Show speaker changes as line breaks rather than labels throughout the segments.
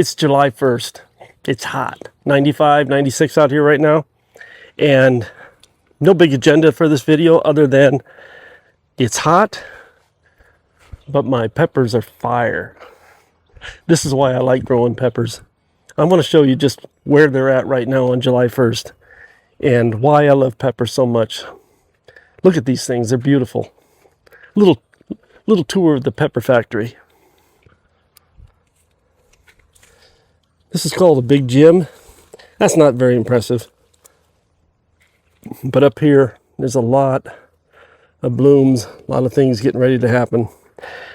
It's July 1st. It's hot. 95, 96 out here right now. And no big agenda for this video other than it's hot, but my peppers are fire. This is why I like growing peppers. I want to show you just where they're at right now on July 1st and why I love peppers so much. Look at these things. They're beautiful. Little tour of the pepper factory. This is called a Big Jim. That's not very impressive. But up here, there's a lot of blooms, a lot of things getting ready to happen.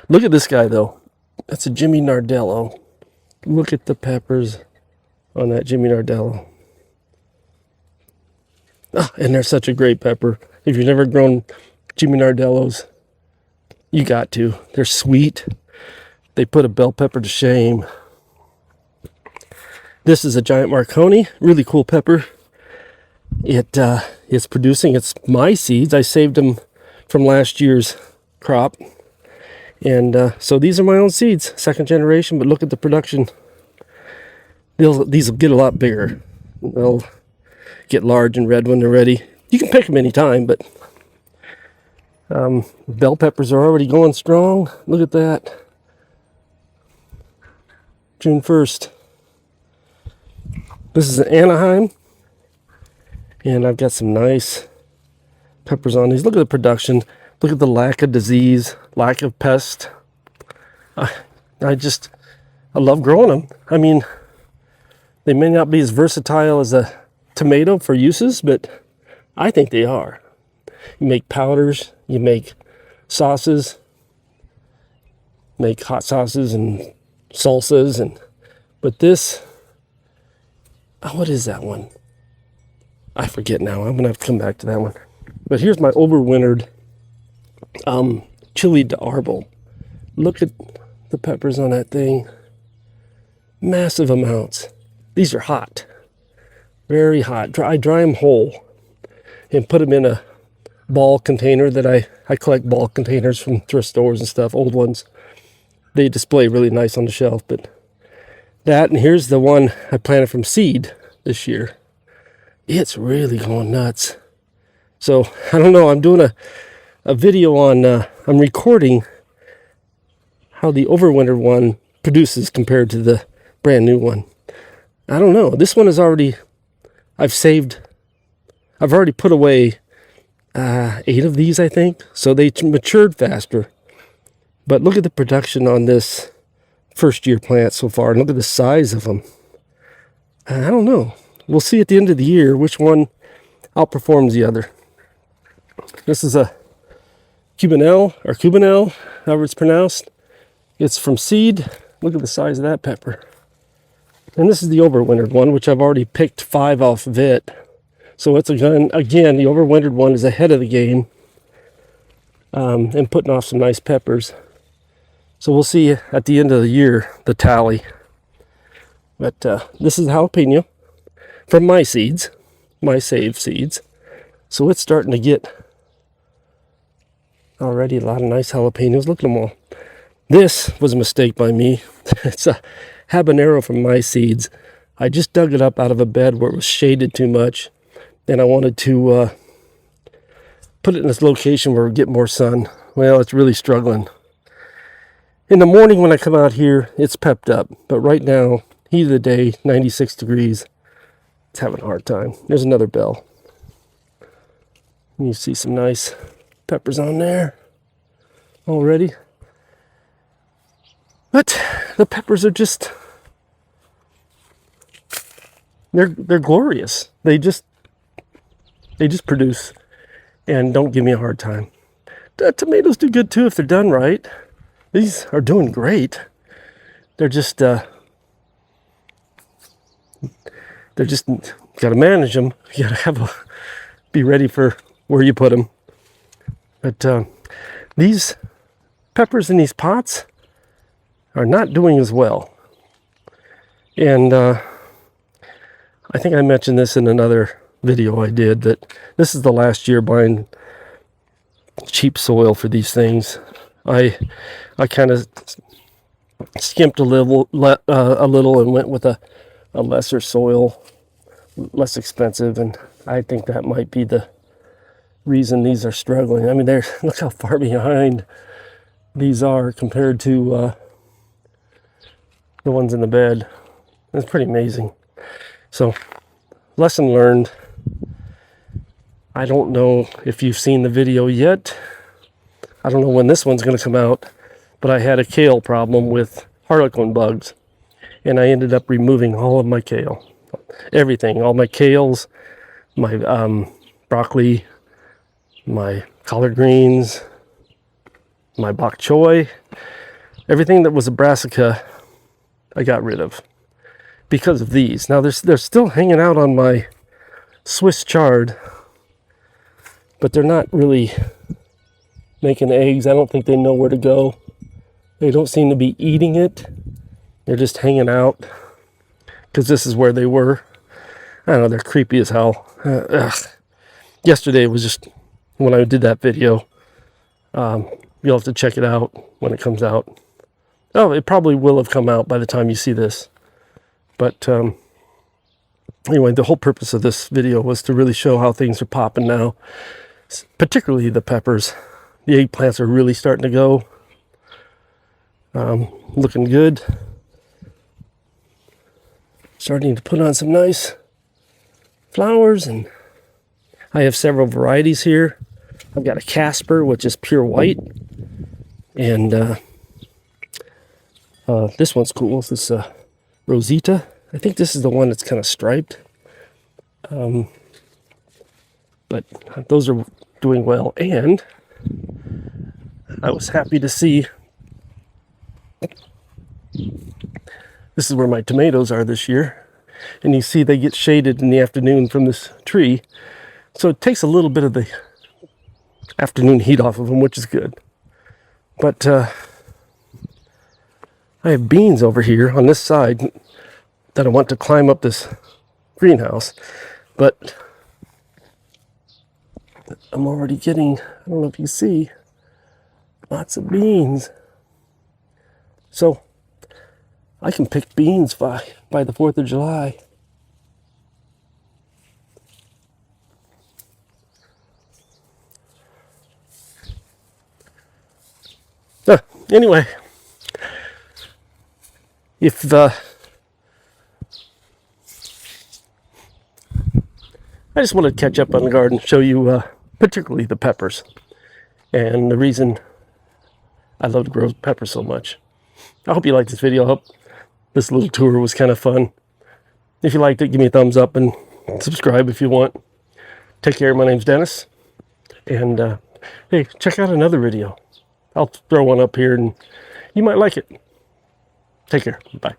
Look at this guy, though. That's a Jimmy Nardello. Look at the peppers on that Jimmy Nardello. Oh, and they're such a great pepper. If you've never grown Jimmy Nardellos, you got to. They're sweet. They put a bell pepper to shame. This is a giant Marconi, really cool pepper. It's producing. It's my seeds. I saved them from last year's crop. And so these are my own seeds, second generation, but look at the production. These will get a lot bigger. They'll get large and red when they're ready. You can pick them anytime, but bell peppers are already going strong. Look at that. June 1st. This is Anaheim. And I've got some nice peppers on these. Look at the production. Look at the lack of disease, lack of pest. I love growing them. I mean, they may not be as versatile as a tomato for uses, but I think they are. You make powders, you make sauces, make hot sauces and salsas, but this, what is that one? I forget now. I'm gonna have to come back to that one. But here's my overwintered Chili de Arbol. Look at the peppers on that thing. Massive amounts. These are hot. Very hot. I dry them whole and put them in a ball container that I collect ball containers from thrift stores and stuff, old ones. They display really nice on the shelf, but that, and here's the one I planted from seed this year. It's really going nuts. So, I don't know, I'm doing a video on, I'm recording how the overwintered one produces compared to the brand new one. I don't know, this one is already, I've already put away 8 of these, I think. So they matured faster. But look at the production on this first year plant so far. And look at the size of them. I don't know. We'll see at the end of the year which one outperforms the other. This is a Cubanelle, however it's pronounced. It's from seed. Look at the size of that pepper. And this is the overwintered one, which I've already picked 5 off of it. So it's again, the overwintered one is ahead of the game, and putting off some nice peppers. So we'll see at the end of the year the tally. But this is jalapeno from my seeds, my saved seeds. So it's starting to get already a lot of nice jalapenos. Look at them all. This was a mistake by me. It's a habanero from my seeds. I just dug it up out of a bed where it was shaded too much. And I wanted to put it in this location where we get more sun. Well, it's really struggling. In the morning when I come out here, it's pepped up. But right now, heat of the day, 96 degrees. It's having a hard time. There's another bell. You see some nice peppers on there already. But the peppers are just, they're glorious. They just produce and don't give me a hard time. The tomatoes do good too if they're done right. These are doing great. They're just got to manage them. You got to be ready for where you put them. But these peppers in these pots are not doing as well. And I think I mentioned this in another video I did, that this is the last year buying cheap soil for these things. I kind of skimped a little and went with a lesser soil, less expensive, and I think that might be the reason these are struggling. I mean, look how far behind these are compared to the ones in the bed. It's pretty amazing. So, lesson learned. I don't know if you've seen the video yet. I don't know when this one's going to come out, but I had a kale problem with Harlequin bugs, and I ended up removing all of my kale. Everything, all my kales, my broccoli, my collard greens, my bok choy, everything that was a brassica, I got rid of because of these. Now they're still hanging out on my Swiss chard, but they're not really making eggs. I don't think they know where to go. They don't seem to be eating it. They're just hanging out because this is where they were. I don't know, they're creepy as hell. Yesterday was just when I did that video. You'll have to check it out when it comes out. Oh, it probably will have come out by the time you see this. But anyway, the whole purpose of this video was to really show how things are popping now, particularly the peppers. The eggplants are really starting to go. Looking good. Starting to put on some nice flowers, and I have several varieties here. I've got a Casper, which is pure white, and this one's cool. This is Rosita. I think this is the one that's kind of striped. But those are doing well, and I was happy to see this is where my tomatoes are this year, and you see they get shaded in the afternoon from this tree, so it takes a little bit of the afternoon heat off of them, which is good. But I have beans over here on this side that I want to climb up this greenhouse, but I'm already getting, I don't know if you see, lots of beans. So I can pick beans by the 4th of July. Anyway, if I just want to catch up on the garden, show you particularly the peppers and the reason I love to grow peppers so much. I hope you liked this video. I hope this little tour was kind of fun. If you liked it, give me a thumbs up and subscribe if you want. Take care. My name's Dennis, and hey, check out another video. I'll throw one up here and you might like it. Take care. Bye.